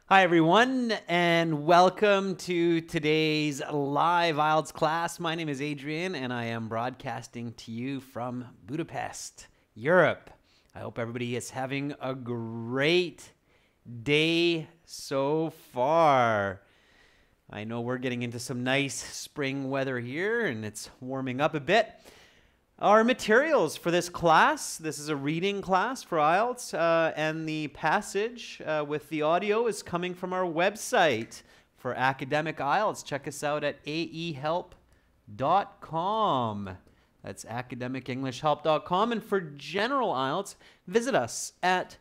Hi everyone, and welcome to today's live IELTS class. My name is Adrian, and I am broadcasting to you from Budapest, Europe. I hope everybody is having a great day so far. I know we're getting into some nice spring weather here, and it's warming up a bit. Our materials for this class, this is a reading class for IELTS, and the passage with the audio is coming from our website for academic IELTS. Check us out at aehelp.com. That's academicenglishhelp.com. And for general IELTS, visit us at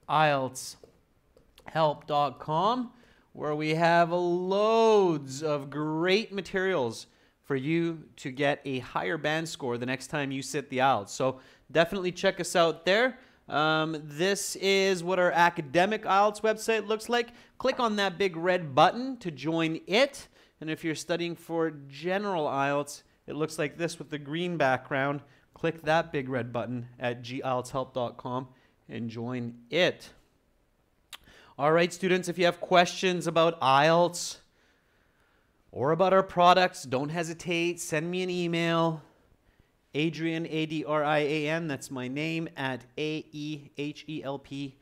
ieltshelp.com, where we have loads of great materials for you to get a higher band score the next time you sit the IELTS. So definitely check us out there. This is what our academic IELTS website looks like. Click on that big red button to join it. And if you're studying for general IELTS, it looks like this with the green background. Click that big red button at gieltshelp.com and join it. All right, students, if you have questions about IELTS, or about our products, don't hesitate. Send me an email. Adrian, A-D-R-I-A-N, that's my name, at aehelp.com.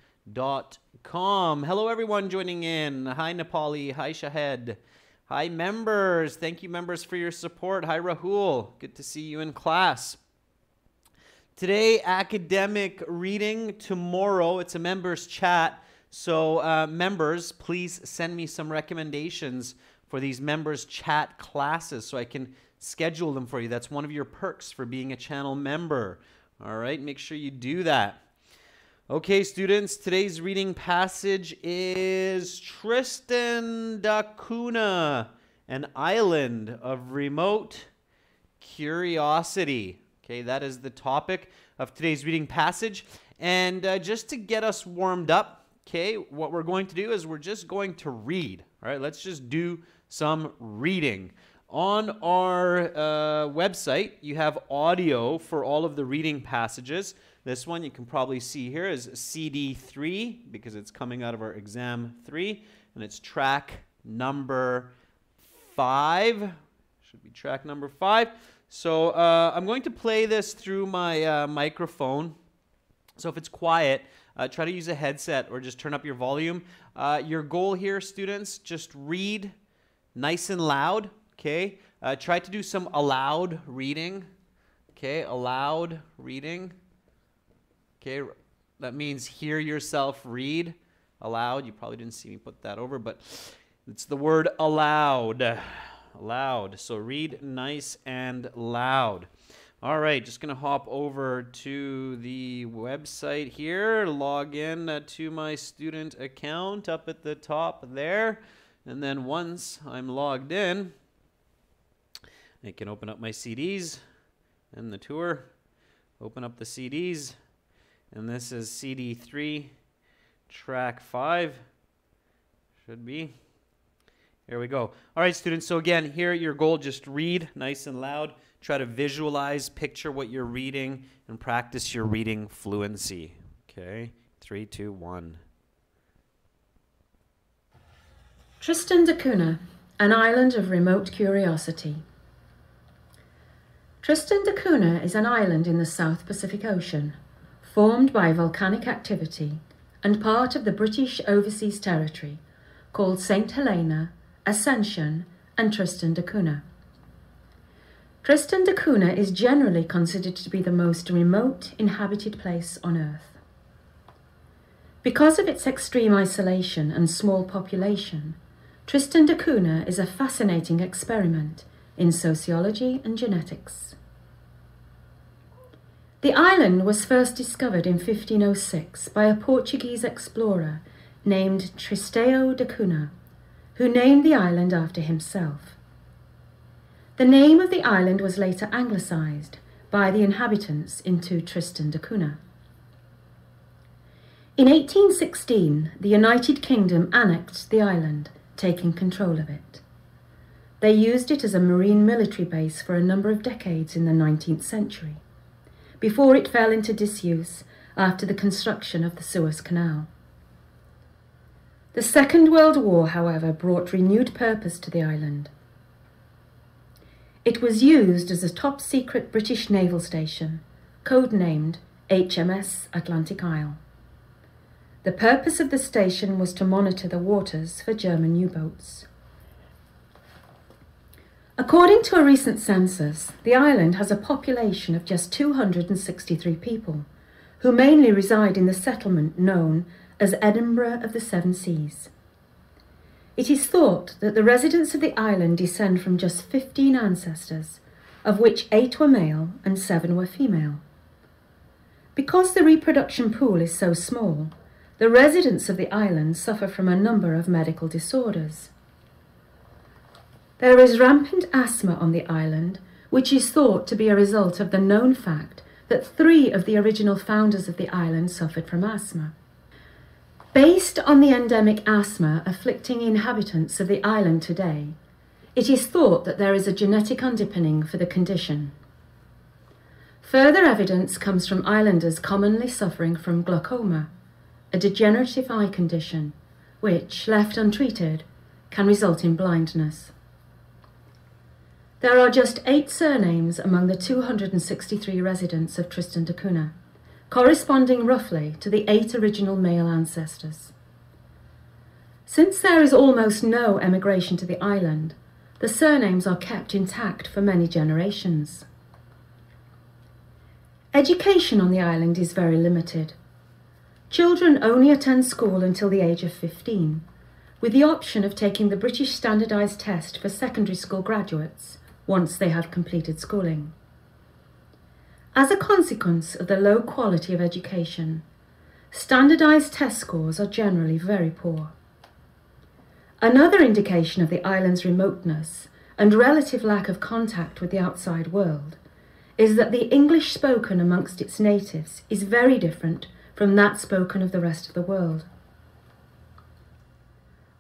Hello, everyone joining in. Hi, Nepali. Hi, Shahed. Hi, members. Thank you, members, for your support. Hi, Rahul. Good to see you in class. Today, academic reading. Tomorrow, it's a members chat. So, members, please send me some recommendations for these members chat classes so I can schedule them for you. That's one of your perks for being a channel member. All right, make sure you do that. Okay, students, today's reading passage is Tristan da Cunha, an island of remote curiosity. Okay, that is the topic of today's reading passage. And just to get us warmed up, okay, what we're going to do is we're just going to read. All right, let's just do some reading. On our website, you have audio for all of the reading passages. This one you can probably see here is CD 3 because it's coming out of our exam 3, and it's track number 5. Should be track number 5. So I'm going to play this through my microphone. So if it's quiet, try to use a headset or just turn up your volume. Your goal here, students, just read nice and loud, okay? Try to do some aloud reading, okay? Aloud reading, okay? That means hear yourself read aloud. You probably didn't see me put that over, but it's the word aloud, aloud. So read nice and loud. All right, just going to hop over to the website here, log in to my student account up at the top there. And then once I'm logged in, I can open up my CDs and the tour, open up the CDs, and this is CD 3, track 5, should be. Here we go. All right, students, so again, here your goal, just read nice and loud. Try to visualize, picture what you're reading, and practice your reading fluency. Okay, 3, 2, 1. Tristan da Cunha, an island of remote curiosity. Tristan da Cunha is an island in the South Pacific Ocean, formed by volcanic activity and part of the British Overseas Territory, called St. Helena, Ascension, and Tristan da Cunha. Tristan da Cunha is generally considered to be the most remote inhabited place on Earth. Because of its extreme isolation and small population, Tristan da Cunha is a fascinating experiment in sociology and genetics. The island was first discovered in 1506 by a Portuguese explorer named Tristão da Cunha, who named the island after himself. The name of the island was later anglicised by the inhabitants into Tristan da Cunha. In 1816, the United Kingdom annexed the island, taking control of it. They used it as a marine military base for a number of decades in the 19th century, before it fell into disuse after the construction of the Suez Canal. The Second World War, however, brought renewed purpose to the island. It was used as a top-secret British naval station, codenamed HMS Atlantic Isle. The purpose of the station was to monitor the waters for German U-boats. According to a recent census, the island has a population of just 263 people, who mainly reside in the settlement known as Edinburgh of the Seven Seas. It is thought that the residents of the island descend from just 15 ancestors, of which 8 were male and 7 were female. Because the reproduction pool is so small, the residents of the island suffer from a number of medical disorders. There is rampant asthma on the island, which is thought to be a result of the known fact that 3 of the original founders of the island suffered from asthma. Based on the endemic asthma afflicting inhabitants of the island today, it is thought that there is a genetic underpinning for the condition. Further evidence comes from islanders commonly suffering from glaucoma, a degenerative eye condition, which, left untreated, can result in blindness. There are just 8 surnames among the 263 residents of Tristan da Cunha, corresponding roughly to the 8 original male ancestors. Since there is almost no emigration to the island, the surnames are kept intact for many generations. Education on the island is very limited. Children only attend school until the age of 15, with the option of taking the British Standardised Test for secondary school graduates once they have completed schooling. As a consequence of the low quality of education, standardised test scores are generally very poor. Another indication of the island's remoteness and relative lack of contact with the outside world is that the English spoken amongst its natives is very different from that spoken of the rest of the world.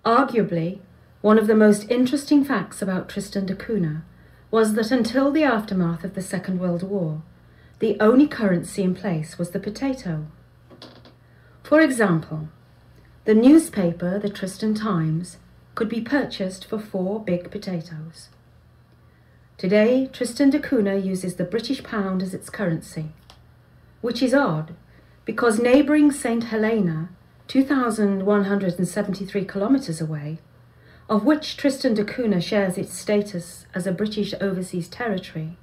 Arguably, one of the most interesting facts about Tristan da Cunha was that until the aftermath of the Second World War, the only currency in place was the potato. For example, the newspaper, the Tristan Times, could be purchased for 4 big potatoes. Today, Tristan da Cunha uses the British pound as its currency, which is odd because neighbouring St Helena, 2,173 kilometres away, of which Tristan da Cunha shares its status as a British overseas territory,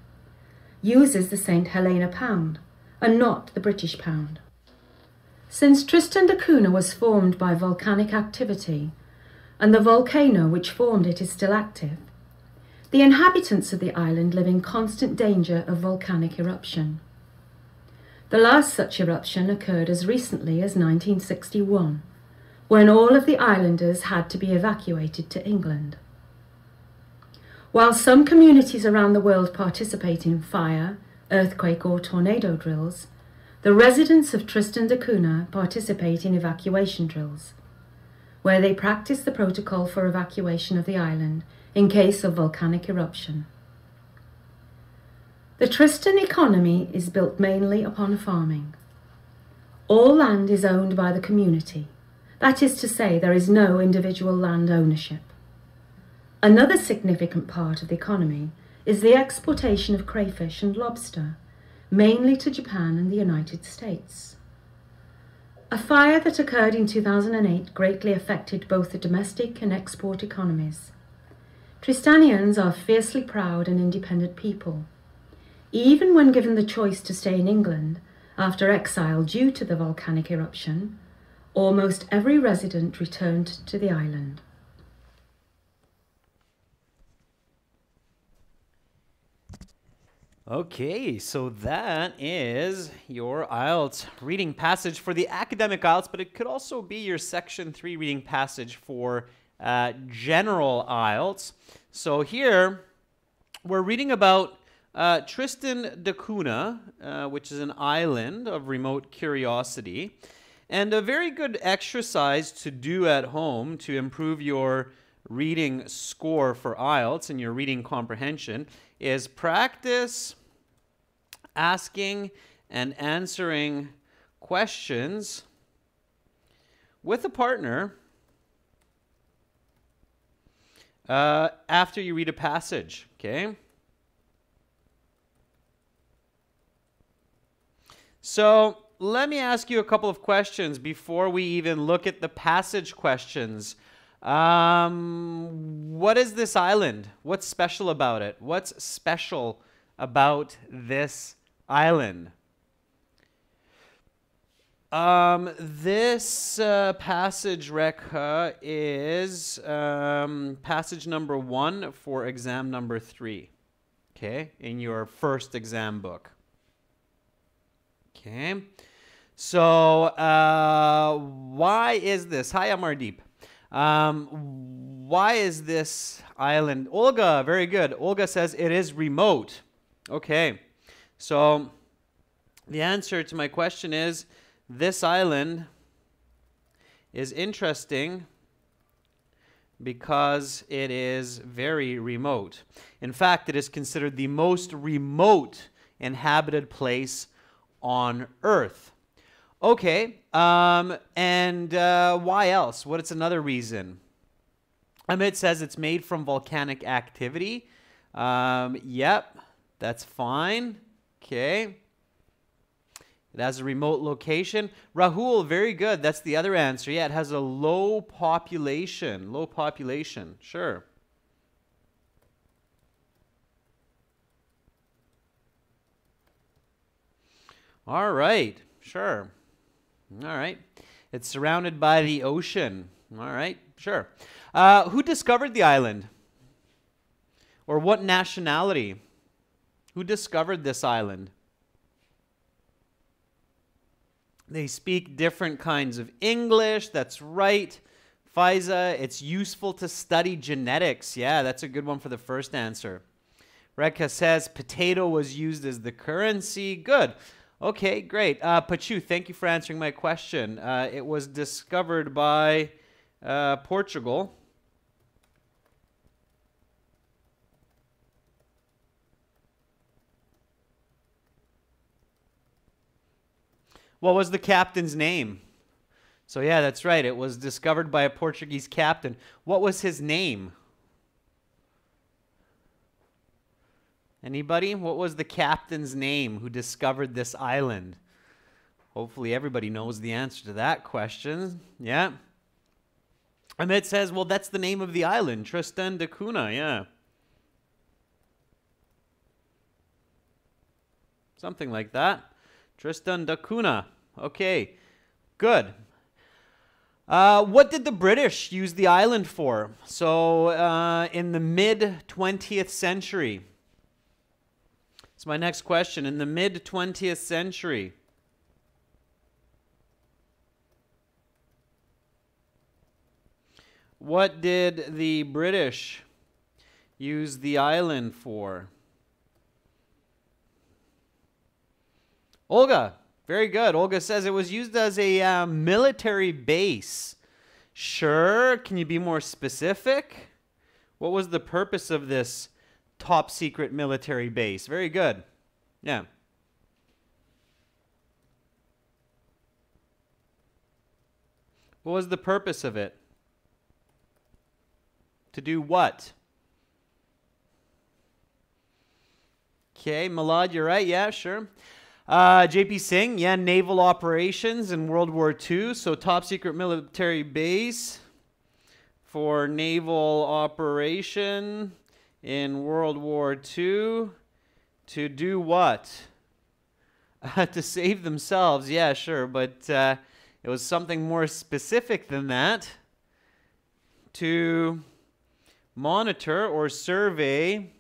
uses the St Helena pound and not the British pound. Since Tristan da Cunha was formed by volcanic activity and the volcano which formed it is still active, the inhabitants of the island live in constant danger of volcanic eruption. The last such eruption occurred as recently as 1961, when all of the islanders had to be evacuated to England. While some communities around the world participate in fire, earthquake or tornado drills, the residents of Tristan da Cunha participate in evacuation drills, where they practice the protocol for evacuation of the island in case of volcanic eruption. The Tristan economy is built mainly upon farming. All land is owned by the community. That is to say, there is no individual land ownership. Another significant part of the economy is the exportation of crayfish and lobster, mainly to Japan and the United States. A fire that occurred in 2008 greatly affected both the domestic and export economies. Tristanians are fiercely proud and independent people. Even when given the choice to stay in England after exile due to the volcanic eruption, almost every resident returned to the island. Okay, so that is your IELTS reading passage for the academic IELTS, but it could also be your Section 3 reading passage for general IELTS. So here, we're reading about Tristan da Cunha, which is an island of remote curiosity. And a very good exercise to do at home to improve your reading score for IELTS and your reading comprehension is practice asking and answering questions with a partner after you read a passage, okay? So let me ask you a couple of questions before we even look at the passage questions. What is this island? What's special about it? What's special about this island? This passage, Rekha, is passage number 1 for exam number 3, okay, in your first exam book. Okay, so why is this? Hi, Amardeep. Why is this island? Olga, very good. Olga says it is remote. Okay, so the answer to my question is this island is interesting because it is very remote. In fact, it is considered the most remote inhabited place on Earth. Okay, and why else? What is another reason? Amit says it's made from volcanic activity. Yep, that's fine. Okay. It has a remote location. Rahul, very good. That's the other answer. Yeah, it has a low population. Low population, sure. All right, sure. All right. It's surrounded by the ocean. All right, sure. Who discovered the island? Or what nationality? Who discovered this island? They speak different kinds of English. That's right. Faiza, it's useful to study genetics. Yeah, that's a good one for the first answer. Rekha says potato was used as the currency. Good. Okay, great. Pachu, thank you for answering my question. It was discovered by Portugal. What was the captain's name? So yeah, that's right. It was discovered by a Portuguese captain. What was his name? Anybody? What was the captain's name who discovered this island? Hopefully everybody knows the answer to that question. Yeah. Amit says, well, that's the name of the island, Tristan da Cunha, yeah. Something like that. Tristan da Cunha. Okay, good. What did the British use the island for? So in the mid-20th century. That's my next question. In the mid-20th century, what did the British use the island for? Olga, very good. Olga says it was used as a military base. Sure. Can you be more specific? What was the purpose of this top secret military base? Very good. Yeah. What was the purpose of it? To do what? Okay, Malad, you're right. Yeah, sure. JP Singh, yeah, naval operations in World War II. So top secret military base for naval operation in World War II. To do what? To save themselves. Yeah, sure. But it was something more specific than that. To monitor or survey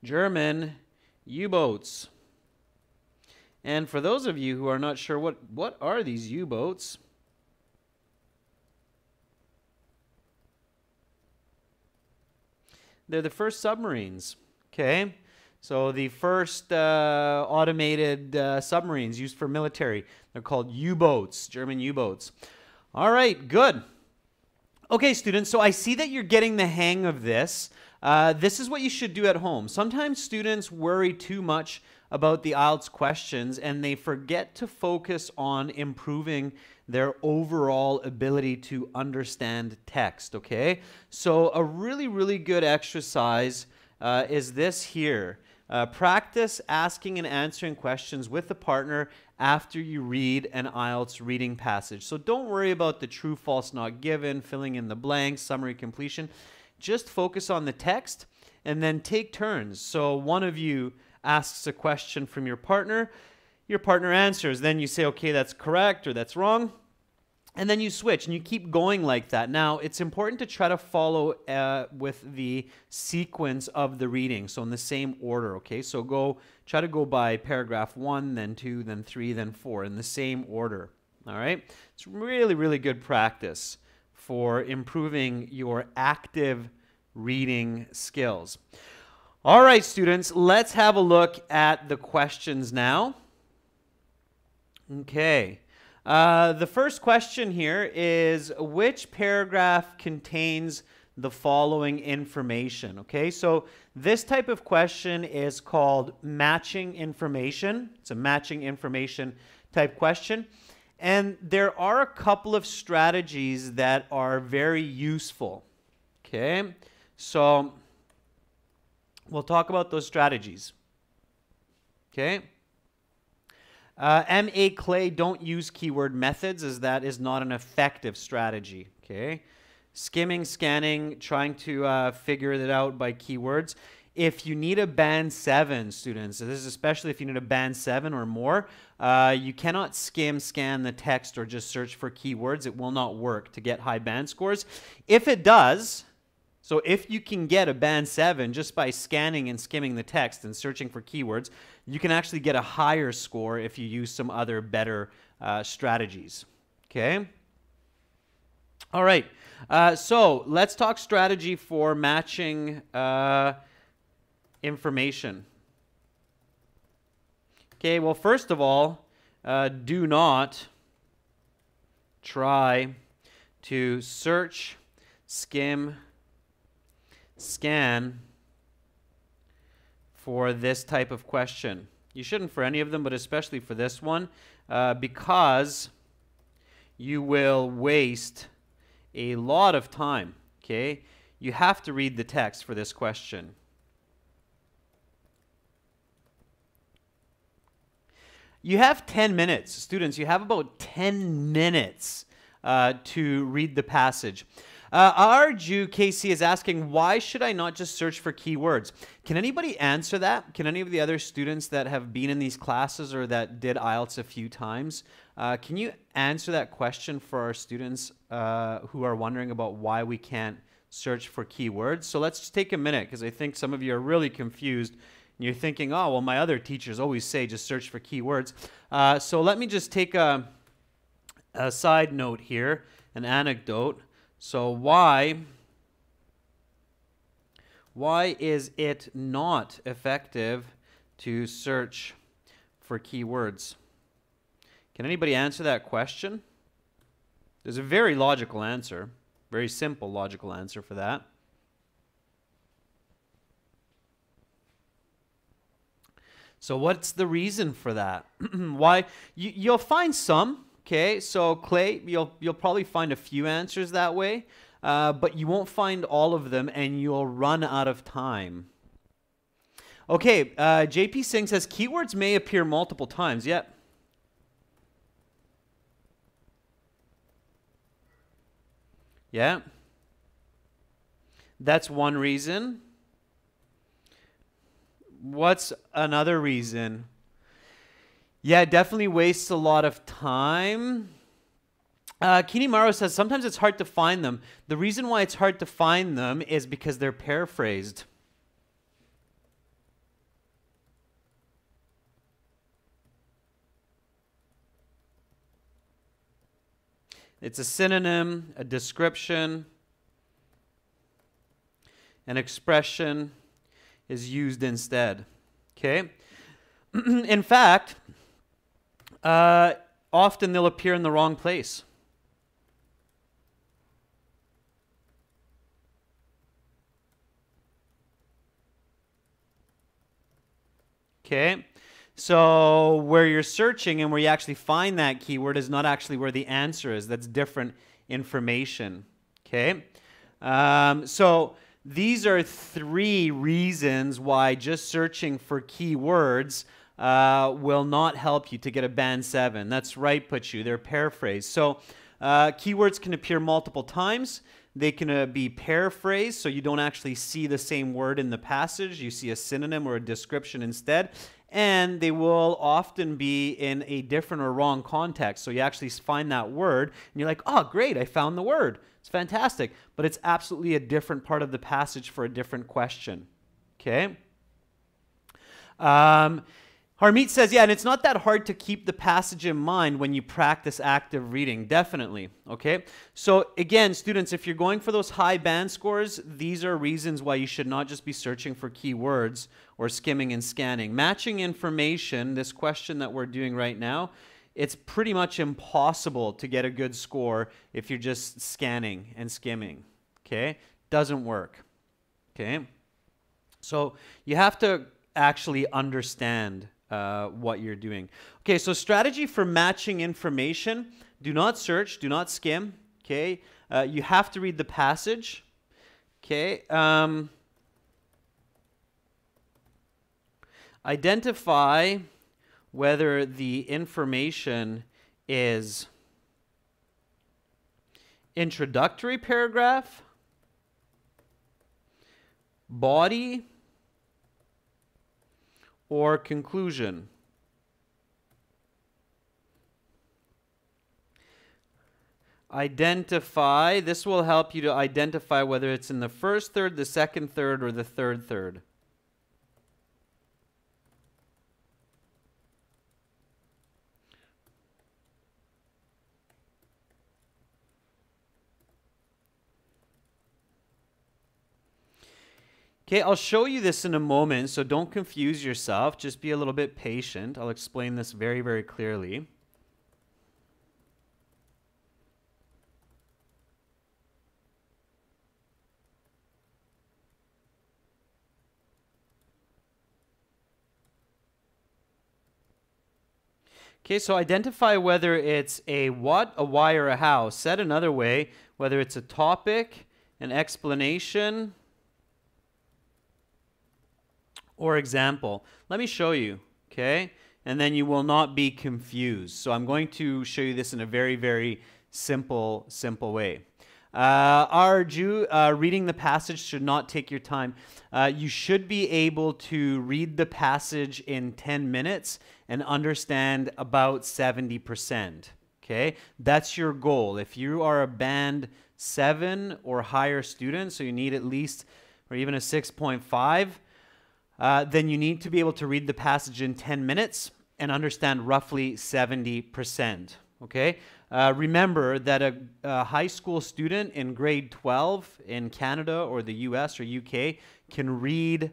German U-boats. And for those of you who are not sure, what are these U-boats? They're the first submarines. Okay, so the first automated submarines used for military. They're called U-boats, German U-boats. All right, good. Okay, students, so I see that you're getting the hang of this. This is what you should do at home. Sometimes students worry too much about the IELTS questions and they forget to focus on improving their overall ability to understand text, okay? So a really, really good exercise is this here. Practice asking and answering questions with a partner after you read an IELTS reading passage. So don't worry about the true, false, not given, filling in the blanks, summary completion. Just focus on the text and then take turns. So one of you asks a question from your partner answers, then you say, okay, that's correct or that's wrong. And then you switch and you keep going like that. Now, it's important to try to follow with the sequence of the reading. So in the same order, okay? So try to go by paragraph 1, then 2, then 3, then 4 in the same order, all right? It's really, really good practice for improving your active reading skills. All right, students, let's have a look at the questions now. Okay. The first question here is, which paragraph contains the following information? Okay, so this type of question is called matching information. It's a matching information type question. And there are a couple of strategies that are very useful. Okay, so we'll talk about those strategies. Okay. M.A. Clay, don't use keyword methods, as that is not an effective strategy, okay? Skimming, scanning, trying to figure it out by keywords. If you need a band 7, students, this is especially if you need a band 7 or more, you cannot skim, scan the text or just search for keywords. It will not work to get high band scores. If it does, so if you can get a band 7 just by scanning and skimming the text and searching for keywords, you can actually get a higher score if you use some other better strategies. Okay? All right. So let's talk strategy for matching information. Okay, well, first of all, do not try to search, skim, scan for this type of question. You shouldn't for any of them, but especially for this one, because you will waste a lot of time, okay? You have to read the text for this question. You have 10 minutes. Students, you have about 10 minutes to read the passage. Arju KC is asking, why should I not just search for keywords? Can anybody answer that? Can any of the other students that have been in these classes or that did IELTS a few times, can you answer that question for our students who are wondering about why we can't search for keywords? So let's just take a minute, because I think some of you are really confused. And you're thinking, oh, well, my other teachers always say just search for keywords. So let me just take a side note here, an anecdote. So why is it not effective to search for keywords? Can anybody answer that question? There's a very logical answer, very simple logical answer for that. So what's the reason for that? Why? You'll find some. Okay, so Clay, you'll probably find a few answers that way, but you won't find all of them, and you'll run out of time. Okay, JP Singh says keywords may appear multiple times. Yep. Yeah. That's one reason. What's another reason? Yeah, it definitely wastes a lot of time. Kinimaro says sometimes it's hard to find them. The reason why it's hard to find them is because they're paraphrased. It's a synonym, a description, an expression is used instead. Okay? In fact, often they'll appear in the wrong place. Okay, So where you're searching and where you actually find that keyword is not actually where the answer is. That's different information. Okay? So these are 3 reasons why just searching for keywords will not help you to get a band 7. That's right, Puchu. They're paraphrased. So keywords can appear multiple times. They can be paraphrased, so you don't actually see the same word in the passage. You see a synonym or a description instead. And they will often be in a different or wrong context. So you actually find that word, and you're like, oh, great, I found the word. It's fantastic. But it's absolutely a different part of the passage for a different question. Okay? Harmeet says, yeah, and it's not that hard to keep the passage in mind when you practice active reading. Definitely, okay? So again, students, if you're going for those high band scores, these are reasons why you should not just be searching for keywords or skimming and scanning. Matching information, this question that we're doing right now, it's pretty much impossible to get a good score if you're just scanning and skimming, okay? Doesn't work, okay? So you have to actually understand what you're doing. Okay, so strategy for matching information. Do not search, do not skim, okay? You have to read the passage, okay? Identify whether the information is introductory paragraph, body, or conclusion. Identify, this will help you to identify whether it's in the first third, the second third, or the third third. Okay, I'll show you this in a moment, so don't confuse yourself. Just be a little bit patient. I'll explain this very, very clearly. Okay, so identify whether it's a what, a why, or a how. Said another way, whether it's a topic, an explanation, or example. Let me show you, okay? And then you will not be confused. So I'm going to show you this in a very, very simple way. Reading the passage should not take your time. You should be able to read the passage in 10 minutes and understand about 70%, okay? That's your goal. If you are a band 7 or higher student, so you need at least, or even a 6.5, then you need to be able to read the passage in 10 minutes and understand roughly 70%, okay? Remember that a high school student in grade 12 in Canada or the US or UK can read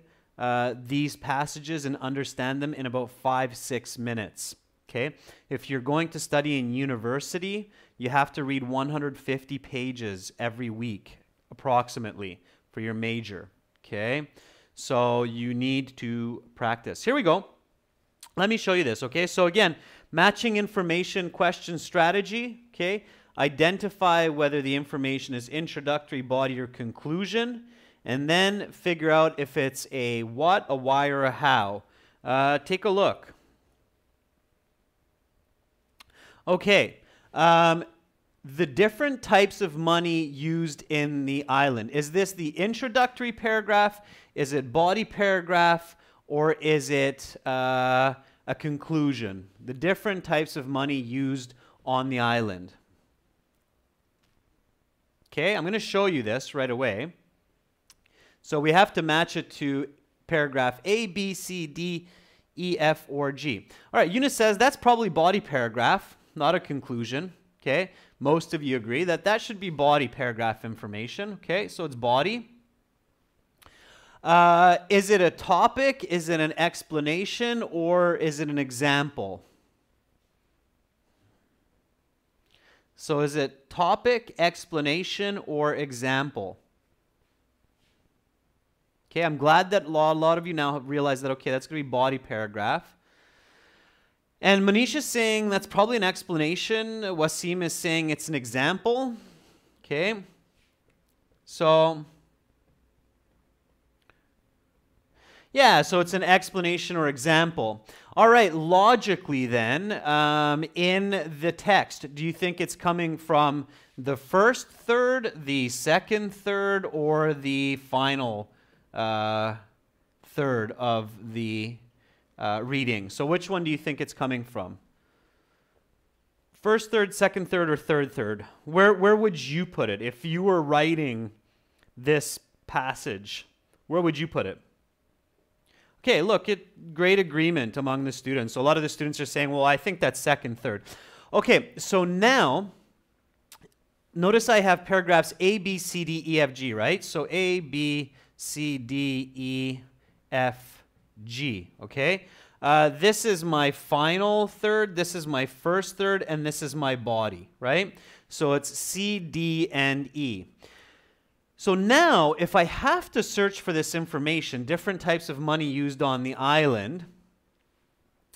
these passages and understand them in about 5-6 minutes, okay? If you're going to study in university, you have to read 150 pages every week, approximately, for your major, okay? So you need to practice. Here we go. Let me show you this, okay? So again, matching information question strategy, okay? Identify whether the information is introductory, body, or conclusion, and then figure out if it's a what, a why, or a how. Take a look. Okay. The different types of money used in the island. Is this the introductory paragraph? Is it body paragraph? Or is it a conclusion? The different types of money used on the island. Okay, I'm going to show you this right away. So we have to match it to paragraph A, B, C, D, E, F, or G. All right, Eunice says that's probably body paragraph, not a conclusion. Okay, most of you agree that that should be body paragraph information. Okay, so it's body. Is it a topic? Is it an explanation? Or is it an example? So is it topic, explanation, or example? Okay, I'm glad that a lot of you now have realized that, okay, that's going to be body paragraph. And Manisha's saying that's probably an explanation. Wasim is saying it's an example. Okay. So, yeah, so it's an explanation or example. All right, logically then, in the text, do you think it's coming from the first third, the second third, or the final third of the reading? So which one do you think it's coming from? First third, second third, or third third? Where would you put it? If you were writing this passage, where would you put it? Okay, look, great agreement among the students. So a lot of the students are saying, well, I think that's second third. Okay, so now, notice I have paragraphs A, B, C, D, E, F, G, right? So A, B, C, D, E, F, G, okay? This is my final third, this is my first third, and this is my body, right? So it's C, D, and E. So now, if I have to search for this information, different types of money used on the island,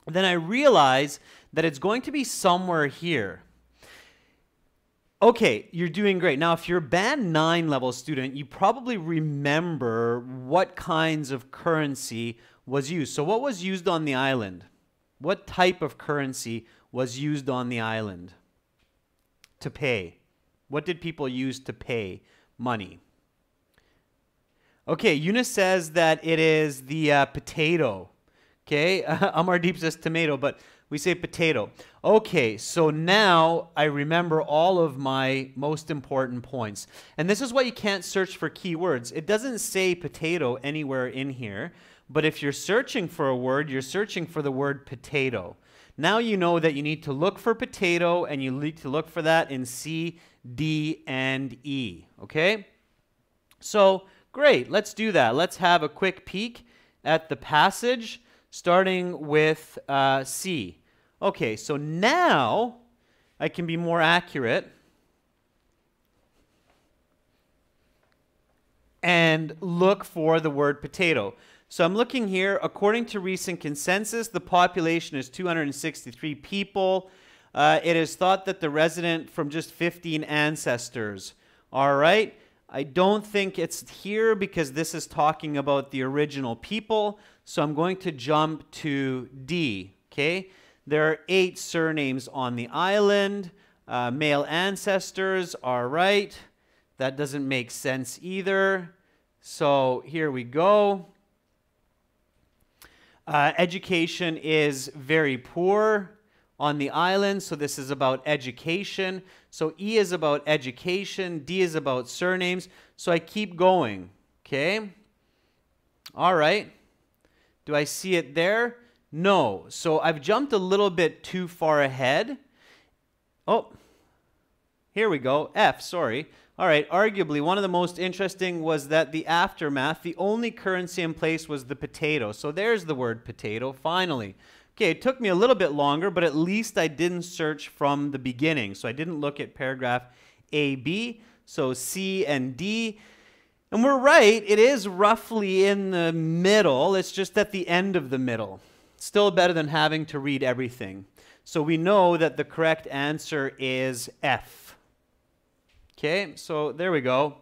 then I realize that it's going to be somewhere here. Okay, you're doing great. Now, if you're a Band 9 level student, you probably remember what kinds of currency was used. So what was used on the island? What type of currency was used on the island to pay? What did people use to pay money? Okay, Eunice says that it is the potato. Okay, Amardeep says tomato, but we say potato. Okay, so now I remember all of my most important points. And this is why you can't search for keywords. It doesn't say potato anywhere in here, but if you're searching for a word, you're searching for the word potato. Now you know that you need to look for potato, and you need to look for that in C, D, and E. Okay? So, great, let's do that. Let's have a quick peek at the passage, starting with C. Okay, so now I can be more accurate and look for the word potato. So I'm looking here, according to recent consensus, the population is 263 people. It is thought that the resident from just 15 ancestors. All right. I don't think it's here because this is talking about the original people. So I'm going to jump to D, okay? There are 8 surnames on the island. Male ancestors, all right. That doesn't make sense either. So here we go. Education is very poor on the island, so this is about education. So E is about education, D is about surnames. So I keep going, okay? All right. Do I see it there? No. So I've jumped a little bit too far ahead. Oh, here we go. F, sorry. All right, arguably, one of the most interesting was that the aftermath, the only currency in place was the potato. So there's the word potato, finally. Okay, it took me a little bit longer, but at least I didn't search from the beginning. So I didn't look at paragraph A, B, so C and D. And we're right, it is roughly in the middle. It's just at the end of the middle. Still better than having to read everything. So we know that the correct answer is F. Okay, so there we go.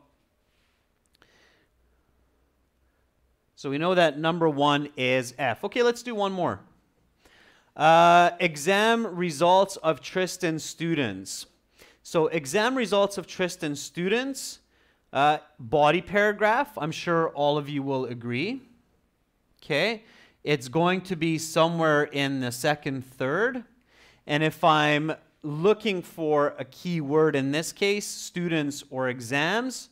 So we know that number 1 is F. Okay, let's do one more. Exam results of Tristan students. So exam results of Tristan students, body paragraph, I'm sure all of you will agree. Okay, it's going to be somewhere in the second third. And if I'm looking for a key word, in this case, students or exams.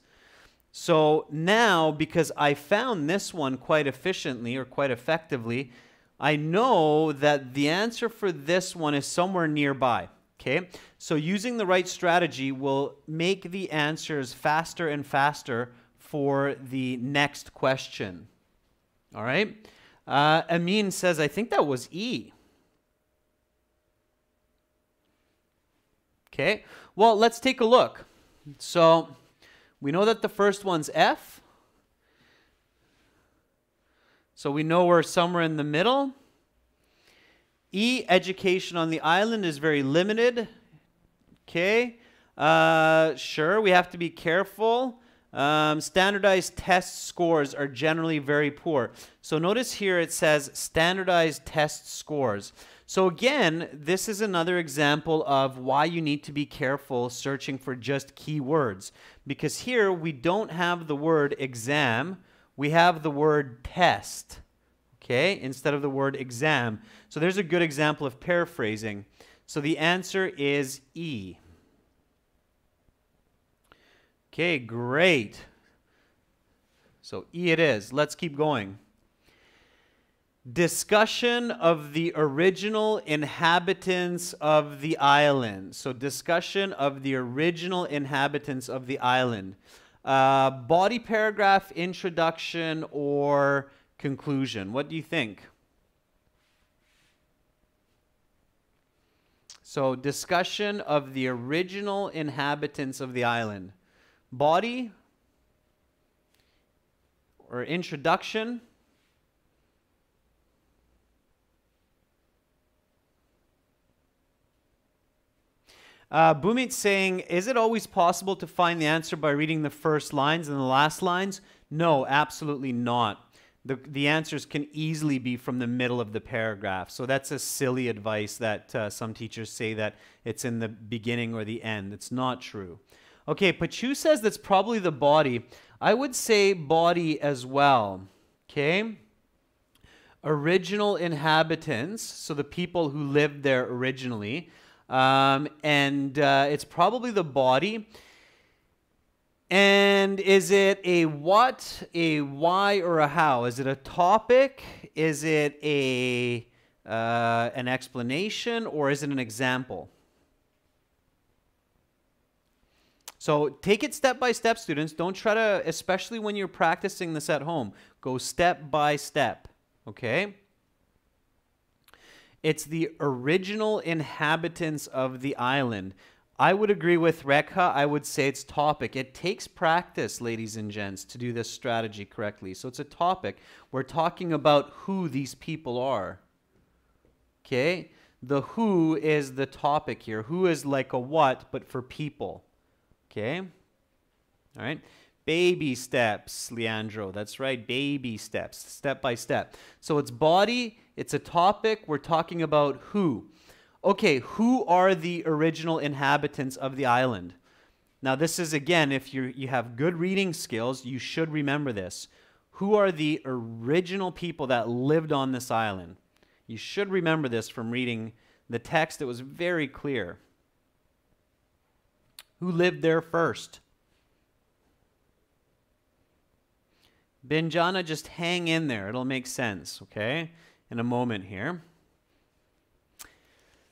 So now, because I found this one quite efficiently or quite effectively, I know that the answer for this one is somewhere nearby. Okay, so using the right strategy will make the answers faster and faster for the next question. All right, Amin says, I think that was E. Okay, well, let's take a look. So we know that the first one's F. So we know we're somewhere in the middle. E, education on the island is very limited. Okay. Sure, we have to be careful. Standardized test scores are generally very poor. So notice here it says standardized test scores. So again, this is another example of why you need to be careful searching for just keywords. Because here we don't have the word exam, we have the word test, okay, instead of the word exam. So there's a good example of paraphrasing. So the answer is E. Okay, great. So E it is. Let's keep going. Discussion of the original inhabitants of the island. So discussion of the original inhabitants of the island. Body paragraph, introduction, or conclusion? What do you think? So discussion of the original inhabitants of the island. Body or introduction? Bhumit's saying, is it always possible to find the answer by reading the first lines and the last lines? No, absolutely not. The answers can easily be from the middle of the paragraph. So that's a silly advice that some teachers say that it's in the beginning or the end. It's not true. Okay, Pachu says that's probably the body. I would say body as well. Okay? Original inhabitants, so the people who lived there originally. It's probably the body. And is it a what, a why, or a how? Is it a topic? Is it an explanation, or is it an example? So take it step by step, students. Don't try to, especially when you're practicing this at home, go step by step, okay? It's the original inhabitants of the island. I would agree with Rekha. I would say it's topic. It takes practice, ladies and gents, to do this strategy correctly. So it's a topic. We're talking about who these people are. Okay? The who is the topic here. Who is like a what, but for people. Okay? All right? Baby steps, Leandro. That's right. Baby steps. Step by step. So it's body. It's a topic. We're talking about who. Okay, who are the original inhabitants of the island? Now this is, again, if you have good reading skills, you should remember this. Who are the original people that lived on this island? You should remember this from reading the text. It was very clear. Who lived there first? Binjana, just hang in there. It'll make sense, okay? In a moment here.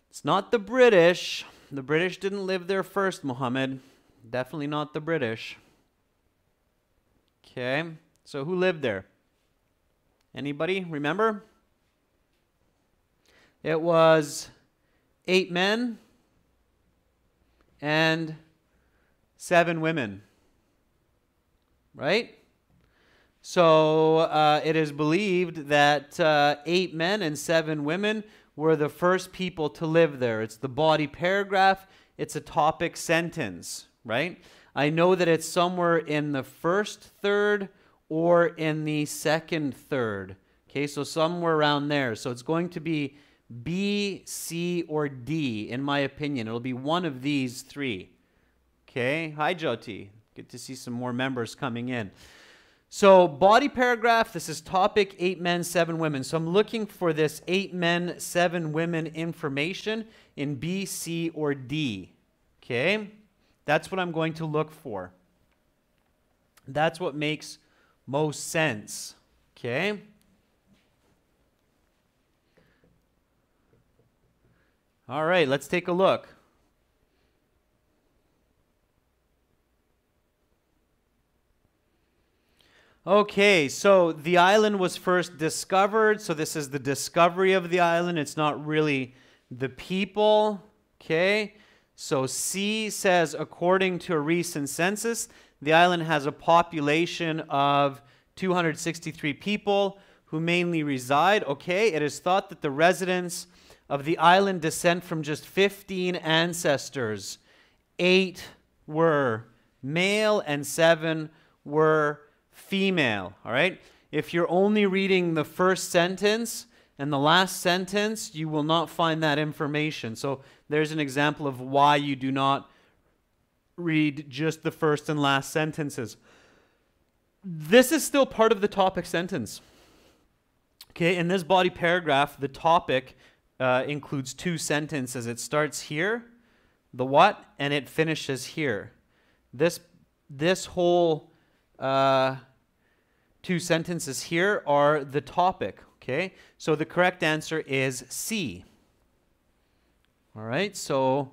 It's not the British. The British didn't live there first, Muhammad. Definitely not the British. Okay, so who lived there? Anybody remember? It was 8 men and 7 women, right? So it is believed that 8 men and 7 women were the first people to live there. It's the body paragraph. It's a topic sentence, right? I know that it's somewhere in the first third or in the second third. Okay, so somewhere around there. So it's going to be B, C, or D, in my opinion. It'll be one of these 3. Okay, hi Jyoti. Good to see some more members coming in. So body paragraph, this is topic 8 men, 7 women. So I'm looking for this 8 men, 7 women information in B, C, or D. Okay? That's what I'm going to look for. That's what makes most sense. Okay? All right, let's take a look. Okay, so the island was first discovered. So this is the discovery of the island. It's not really the people. Okay, so C says, according to a recent census, the island has a population of 263 people who mainly reside. Okay, it is thought that the residents of the island descend from just 15 ancestors. 8 were male and 7 were female. All right? If you're only reading the first sentence and the last sentence, you will not find that information. So there's an example of why you do not read just the first and last sentences. This is still part of the topic sentence. Okay, in this body paragraph, the topic includes 2 sentences. It starts here, the what, and it finishes here. This whole 2 sentences here are the topic. Okay, so the correct answer is C. All right, so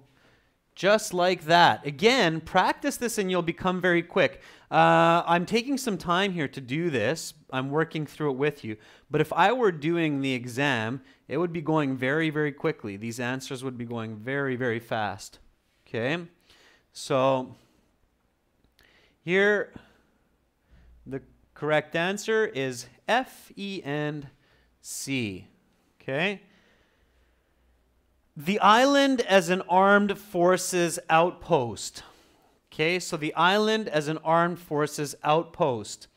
just like that. Again, practice this and you'll become very quick. I'm taking some time here to do this. I'm working through it with you. But if I were doing the exam, it would be going very, very quickly. These answers would be going very, very fast. Okay? So here, the correct answer is F, E, and C. Okay? The island as an armed forces outpost. Okay, so the island as an armed forces outpost.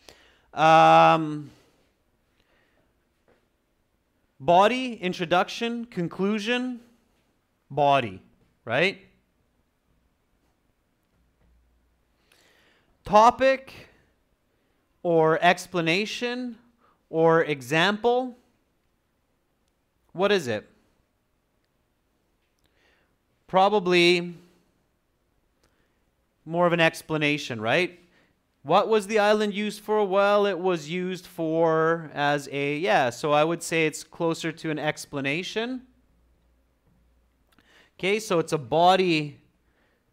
Body, introduction, conclusion, body, right? Topic or explanation or example. What is it? Probably more of an explanation, right? What was the island used for? Well, it was used for as a, yeah, so I would say it's closer to an explanation. Okay, so it's a body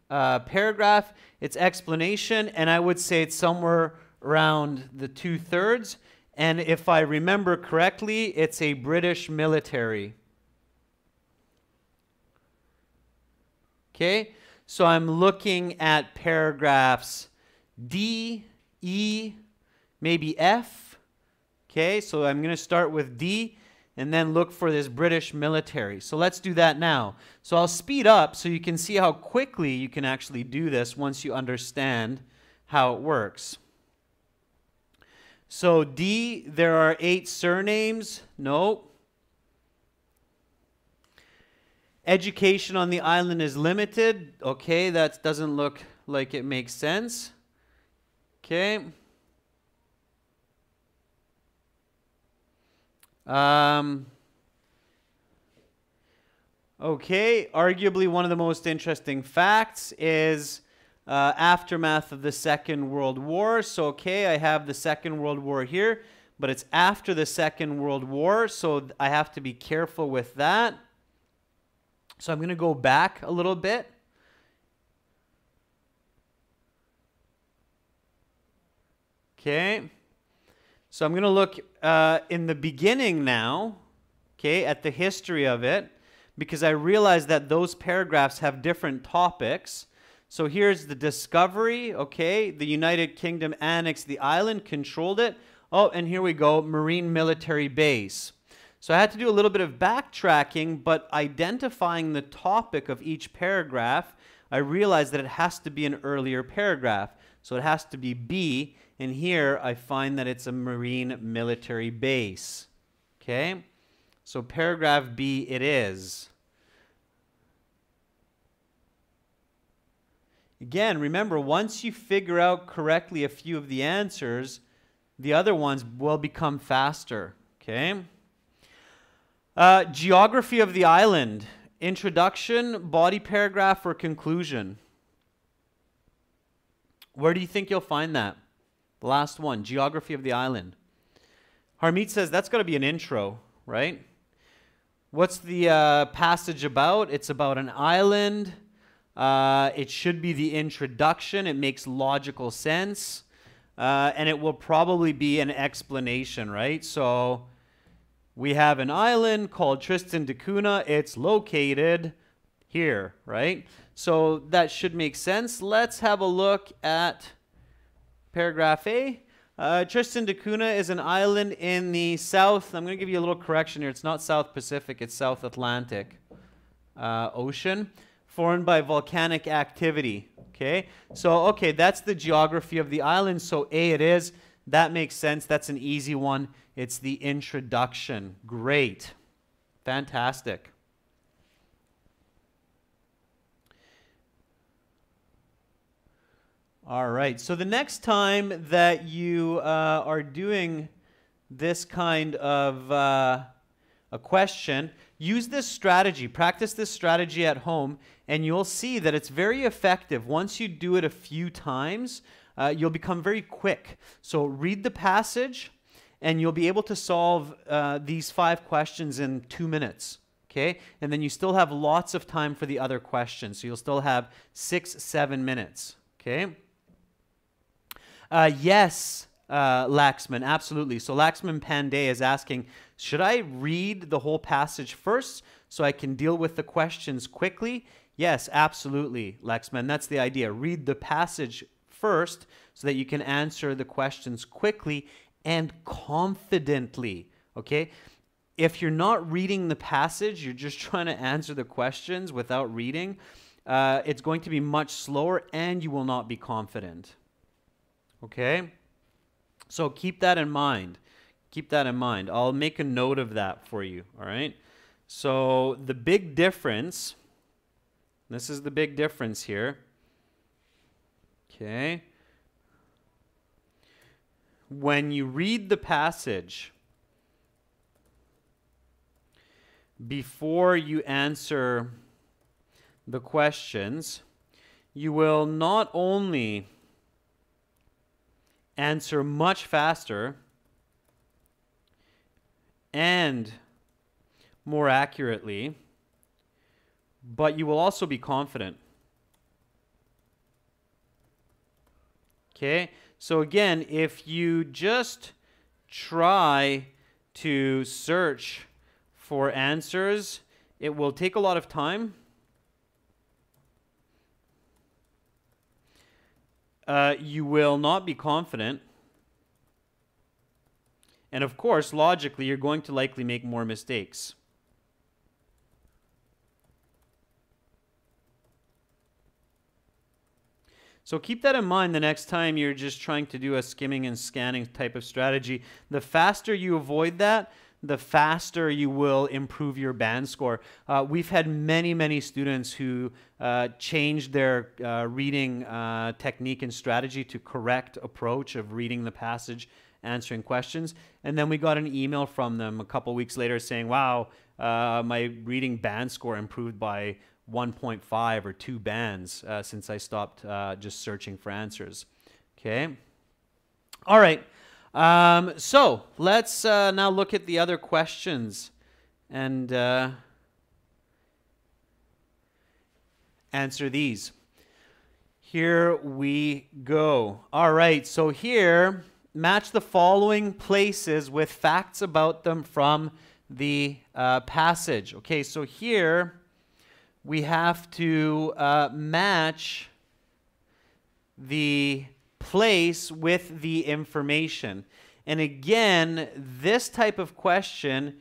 paragraph, it's explanation, and I would say it's somewhere around the 2/3. And if I remember correctly, it's a British military. Okay, so I'm looking at paragraphs D, E, maybe F. Okay, so I'm going to start with D and then look for this British military. So let's do that now. So I'll speed up so you can see how quickly you can actually do this once you understand how it works. So D, there are 8 surnames. No. Education on the island is limited. Okay, that doesn't look like it makes sense. Okay. Okay, arguably one of the most interesting facts is aftermath of the Second World War. So, okay, I have the Second World War here, but it's after the Second World War, so I have to be careful with that. So I'm going to go back a little bit. Okay. So I'm going to look in the beginning now, okay, at the history of it, because I realize that those paragraphs have different topics. So here's the discovery, okay, the United Kingdom annexed the island, controlled it. Oh, and here we go, Marine Military Base. So I had to do a little bit of backtracking, but identifying the topic of each paragraph, I realized that it has to be an earlier paragraph. So it has to be B, and here I find that it's a Marine Military Base. Okay? So paragraph B it is. Again, remember, once you figure out correctly a few of the answers, the other ones will become faster. Okay? Geography of the island. Introduction, body paragraph, or conclusion? Where do you think you'll find that? The last one, geography of the island. Harmeet says that's got to be an intro, right? What's the passage about? It's about an island. It should be the introduction. It makes logical sense. And it will probably be an explanation, right? So we have an island called Tristan da Cunha. It's located here, right? So that should make sense. Let's have a look at paragraph A. Tristan da Cunha is an island in the south. I'm going to give you a little correction here. It's not South Pacific, it's South Atlantic Ocean, formed by volcanic activity. Okay, so that's the geography of the island. So A it is. That makes sense. That's an easy one. It's the introduction. Great. Fantastic. All right, so the next time that you are doing this kind of a question, use this strategy, practice this strategy at home, and you'll see that it's very effective. Once you do it a few times, you'll become very quick. So read the passage, and you'll be able to solve these 5 questions in 2 minutes. Okay, and then you still have lots of time for the other questions. So you'll still have 6-7 minutes. Okay. Yes, Laxman, absolutely. So Laxman Pandey is asking, should I read the whole passage first so I can deal with the questions quickly? Yes, absolutely, Laxman. That's the idea. Read the passage first so that you can answer the questions quickly and confidently, okay? If you're not reading the passage, you're just trying to answer the questions without reading, it's going to be much slower and you will not be confident. Okay? So keep that in mind. Keep that in mind. I'll make a note of that for you, all right? So the big difference, this is the big difference here. Okay? When you read the passage, before you answer the questions, you will not only answer much faster and more accurately, but you will also be confident. Okay? So again, if you just try to search for answers, it will take a lot of time. You will not be confident. And of course, logically, you're going to likely make more mistakes. So keep that in mind the next time you're just trying to do a skimming and scanning type of strategy. The faster you avoid that, the faster you will improve your band score. We've had many students who changed their reading technique and strategy to correct approach of reading the passage, answering questions. And then we got an email from them a couple weeks later saying, wow, my reading band score improved by 1.5 or 2 bands since I stopped just searching for answers. Okay. All right. So let's now look at the other questions and answer these. Here we go. All right, so here, match the following places with facts about them from the passage. Okay, so here we have to match the place with the information. And again, this type of question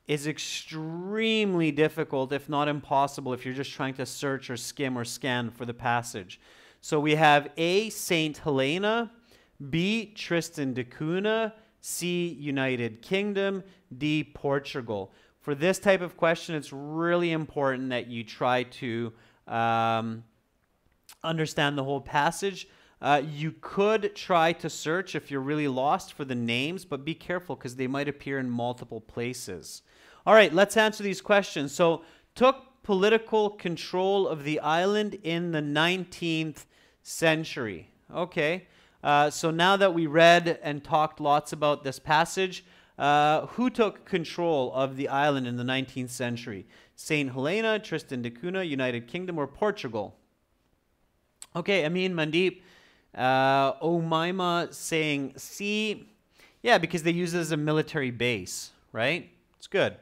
is extremely difficult, if not impossible, if you're just trying to search or skim or scan for the passage. So we have A, Saint Helena, B, Tristan da Cunha, C, United Kingdom, D, Portugal. For this type of question, it's really important that you try to understand the whole passage. You could try to search if you're really lost for the names, but be careful because they might appear in multiple places. All right, let's answer these questions. So, took political control of the island in the 19th century. Okay, so now that we read and talked lots about this passage, who took control of the island in the 19th century? Saint Helena, Tristan da Cunha, United Kingdom, or Portugal? Okay, Amin, Mandeep, Omaima saying C. Yeah, because they use it as a military base, right? It's good.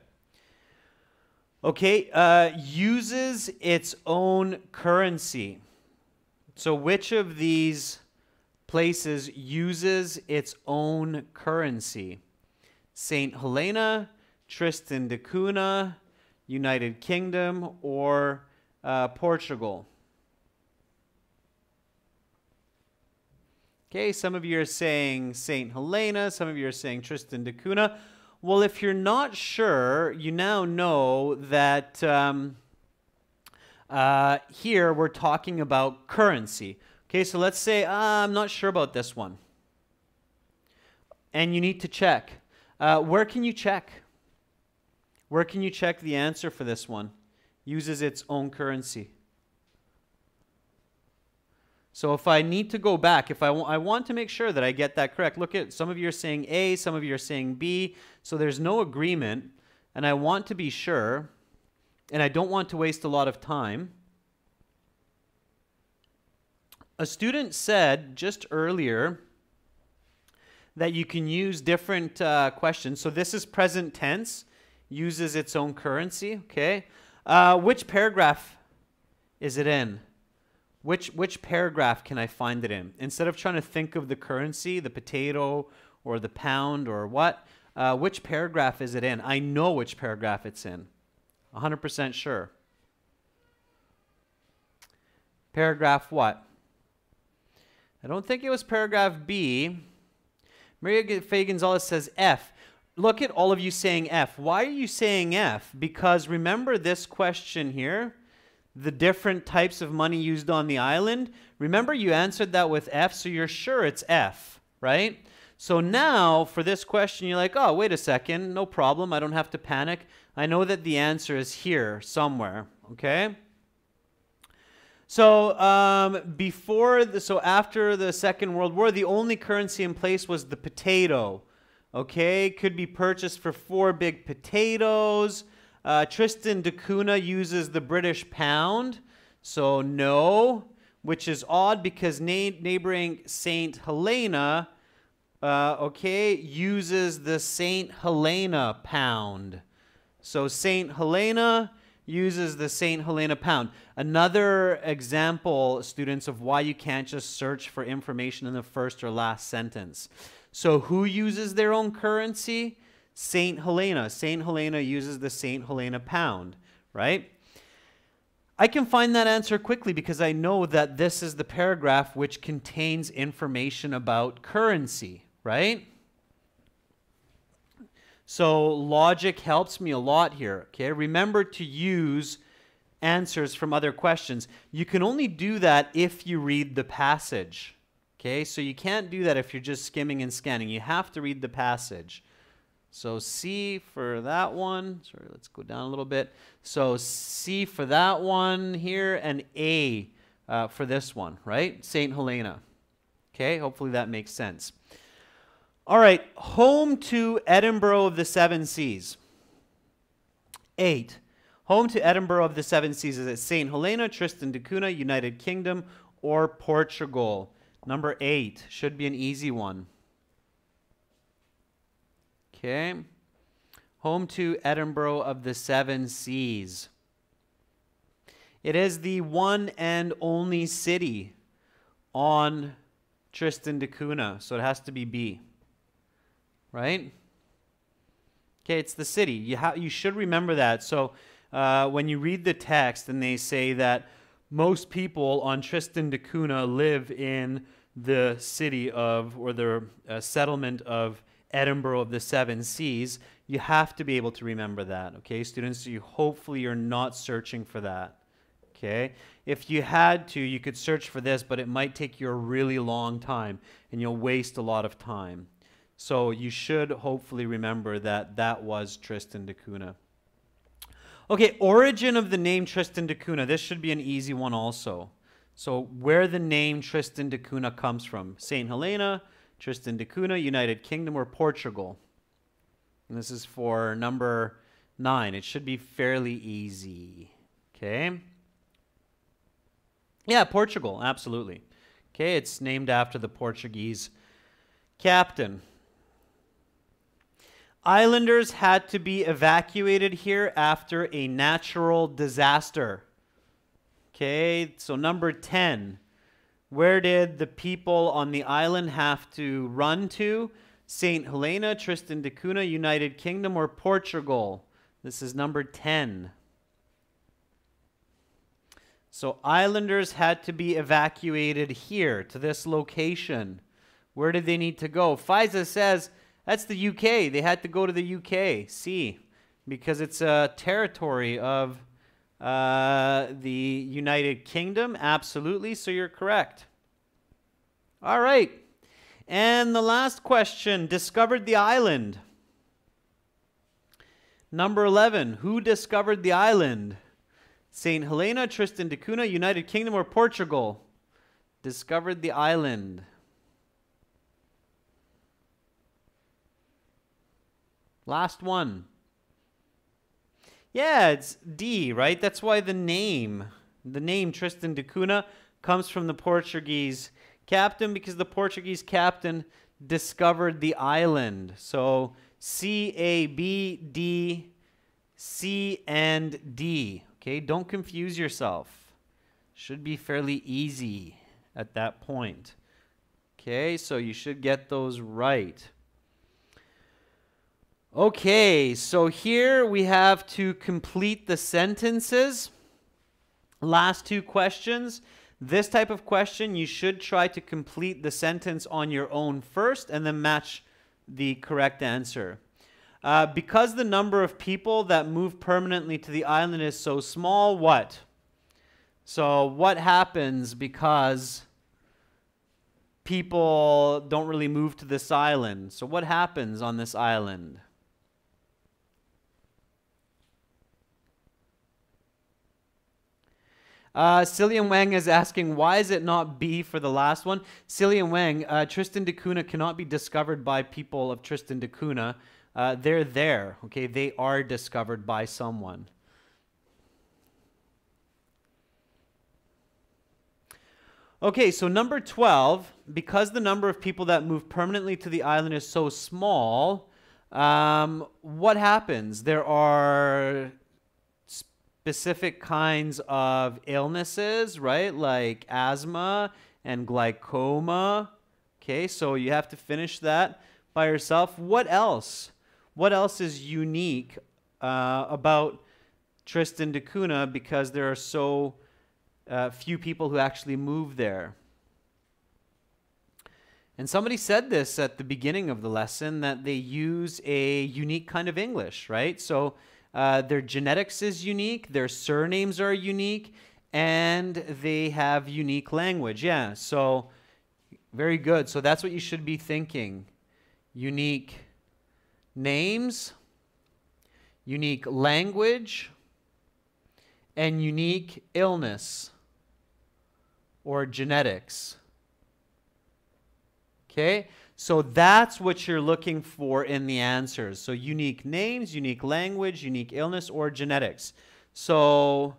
Okay, uses its own currency. So which of these places uses its own currency? St. Helena, Tristan da Cunha, United Kingdom, or Portugal? Okay, some of you are saying St. Helena, some of you are saying Tristan da Cunha. Well, if you're not sure, you now know that here we're talking about currency. Okay, so let's say, I'm not sure about this one. And you need to check. Where can you check? Where can you check the answer for this one? Uses its own currency. So if I need to go back, if I want to make sure that I get that correct, look at, some of you are saying A, some of you are saying B, so there's no agreement, and I want to be sure, and I don't want to waste a lot of time. A student said just earlier that you can use different questions. So this is present tense, uses its own currency, okay? Which paragraph is it in? Which paragraph can I find it in? Instead of trying to think of the currency, the potato or the pound or what, which paragraph is it in? I know which paragraph it's in. 100% sure. Paragraph what? I don't think it was paragraph B. Maria Faye Gonzalez says F. Look at all of you saying F. Why are you saying F? Because remember this question here, the different types of money used on the island. Remember you answered that with F, so you're sure it's F, right? So now for this question, you're like, oh, wait a second, no problem. I don't have to panic. I know that the answer is here somewhere, okay? So after the Second World War, the only currency in place was the potato. Okay, could be purchased for 4 big potatoes. Tristan da Cunha uses the British pound, so no, which is odd because neighboring St. Helena, uses the St. Helena pound. So St. Helena uses the St. Helena pound. Another example, students, of why you can't just search for information in the first or last sentence. So who uses their own currency? St. Helena. St. Helena uses the St. Helena pound, right? I can find that answer quickly because I know that this is the paragraph which contains information about currency, right? So logic helps me a lot here, okay? Remember to use answers from other questions. You can only do that if you read the passage, okay? So you can't do that if you're just skimming and scanning. You have to read the passage. So C for that one. Sorry, let's go down a little bit. So C for that one here, and A for this one, right? St. Helena. Okay, hopefully that makes sense. All right, home to Edinburgh of the Seven Seas. 8. Home to Edinburgh of the Seven Seas. Is it St. Helena, Tristan da Cunha, United Kingdom, or Portugal? Number 8 should be an easy one. Okay. Home to Edinburgh of the Seven Seas. It is the one and only city on Tristan da Cunha, so it has to be B. Right? Okay, it's the city. You should remember that. So when you read the text and they say that most people on Tristan da Cunha live in the city of, or the settlement of Edinburgh of the Seven Seas, you have to be able to remember that. Okay, students, so hopefully you're not searching for that. Okay, if you had to, you could search for this, but it might take you a really long time and you'll waste a lot of time. So you should hopefully remember that that was Tristan da Cunha. Okay, origin of the name Tristan da Cunha. This should be an easy one also. So where the name Tristan da Cunha comes from. St. Helena, Tristan da Cunha, United Kingdom, or Portugal. And this is for number 9. It should be fairly easy. Okay. Yeah, Portugal, absolutely. Okay, it's named after the Portuguese captain. Islanders had to be evacuated here after a natural disaster. Okay, so number 10. Where did the people on the island have to run to? St. Helena, Tristan da Cunha, United Kingdom, or Portugal? This is number 10. So islanders had to be evacuated here to this location. Where did they need to go? FISA says that's the UK. They had to go to the UK. C, because it's a territory of the United Kingdom. Absolutely. So you're correct. All right. And the last question, discovered the island. Number 11, who discovered the island? St. Helena, Tristan da Cunha, United Kingdom, or Portugal? Discovered the island. Last one. Yeah, it's D, right? That's why the name Tristan da Cunha comes from the Portuguese captain, because the Portuguese captain discovered the island. So C, A, B, D, C, and D. Okay, don't confuse yourself. Should be fairly easy at that point. Okay, so you should get those right. Okay, so here we have to complete the sentences. Last two questions. This type of question, you should try to complete the sentence on your own first and then match the correct answer. Because the number of people that move permanently to the island is so small, what? So what happens because people don't really move to this island? So what happens on this island? Cillian Wang is asking, why is it not B for the last one? Cillian Wang, Tristan da Cunha cannot be discovered by people of Tristan da Cunha. They're there, okay? They are discovered by someone. Okay, so number 12, because the number of people that move permanently to the island is so small, what happens? There are specific kinds of illnesses, right? Like asthma and glaucoma. Okay, so you have to finish that by yourself. What else? What else is unique about Tristan da Cunha because there are so few people who actually move there? And somebody said this at the beginning of the lesson, that they use a unique kind of English, right? So their genetics is unique, their surnames are unique, and they have unique language. Yeah, so very good. So that's what you should be thinking. Unique names, unique language, and unique illness or genetics. Okay? So that's what you're looking for in the answers. So unique names, unique language, unique illness, or genetics. So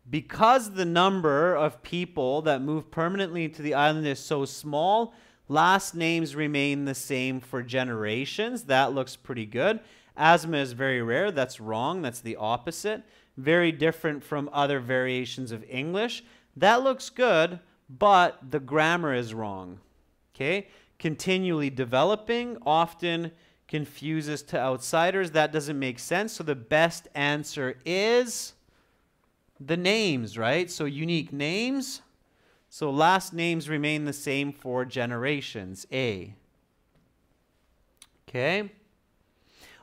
because the number of people that move permanently to the island is so small, last names remain the same for generations. That looks pretty good. Asthma is very rare. That's wrong. That's the opposite. Very different from other variations of English. That looks good, but the grammar is wrong. Okay? Continually developing often confuses to outsiders. That doesn't make sense. So the best answer is the names, right? So unique names. So last names remain the same for generations. A. Okay.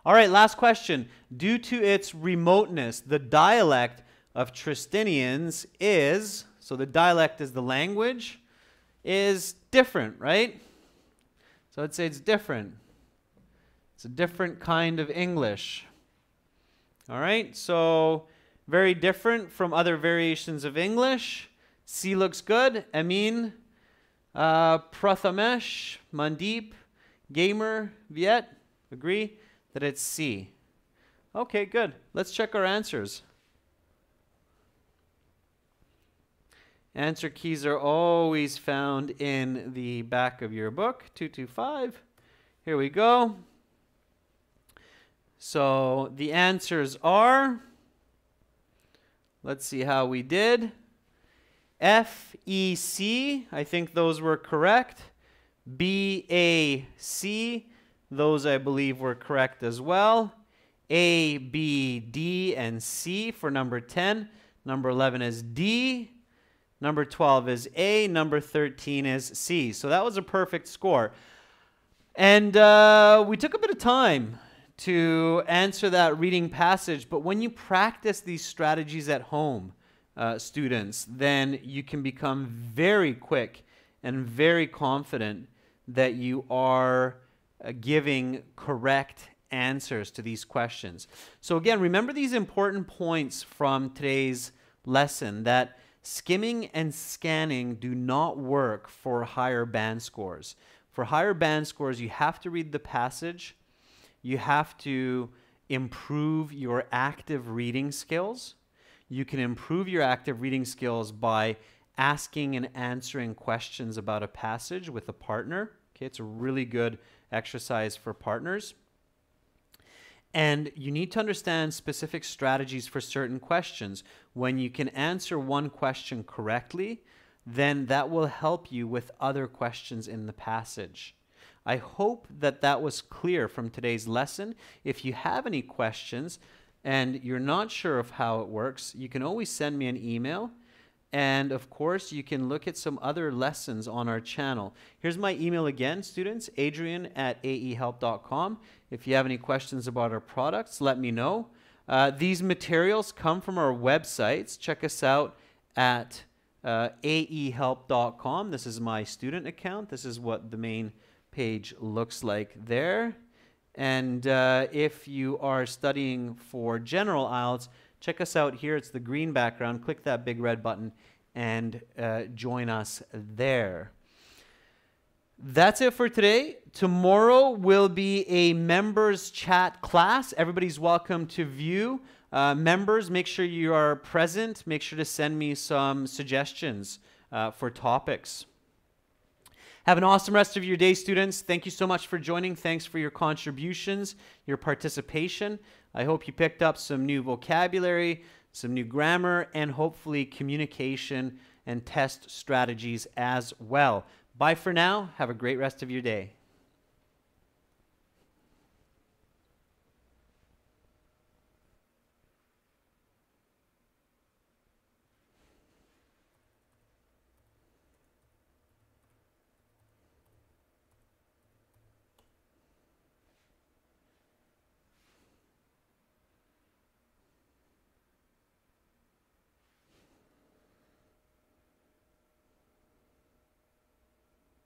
All right, last question. Due to its remoteness, the dialect of Tristanians is, so the dialect is the language, is different, right? So I'd say it's different. It's a different kind of English. All right, so very different from other variations of English. C looks good. Amin, Prathamesh, Mandeep, Gamer, Viet, agree that it's C. Okay, good. Let's check our answers. Answer keys are always found in the back of your book, 225. Here we go. So the answers are, let's see how we did. FEC, I think those were correct. BAC, those I believe were correct as well. A, B, D, and C for number 10. Number 11 is D. Number 12 is A. Number 13 is C. So that was a perfect score. And we took a bit of time to answer that reading passage, but when you practice these strategies at home, students, then you can become very quick and very confident that you are giving correct answers to these questions. So again, remember these important points from today's lesson, that skimming and scanning do not work for higher band scores. For higher band scores, you have to read the passage. You have to improve your active reading skills. You can improve your active reading skills by asking and answering questions about a passage with a partner. Okay, it's a really good exercise for partners. And you need to understand specific strategies for certain questions. When you can answer one question correctly, then that will help you with other questions in the passage. I hope that that was clear from today's lesson. If you have any questions and you're not sure of how it works, you can always send me an email. And of course, you can look at some other lessons on our channel. Here's my email again, students, adrian@aehelp.com. If you have any questions about our products, let me know. These materials come from our websites. Check us out at aehelp.com. This is my student account. This is what the main page looks like there. And if you are studying for general IELTS, check us out here. It's the green background. Click that big red button and join us there. That's it for today. Tomorrow will be a members chat class. Everybody's welcome to view. Members, make sure you are present. Make sure to send me some suggestions for topics. Have an awesome rest of your day, students. Thank you so much for joining. Thanks for your contributions, your participation. I hope you picked up some new vocabulary, some new grammar, and hopefully communication and test strategies as well. Bye for now. Have a great rest of your day.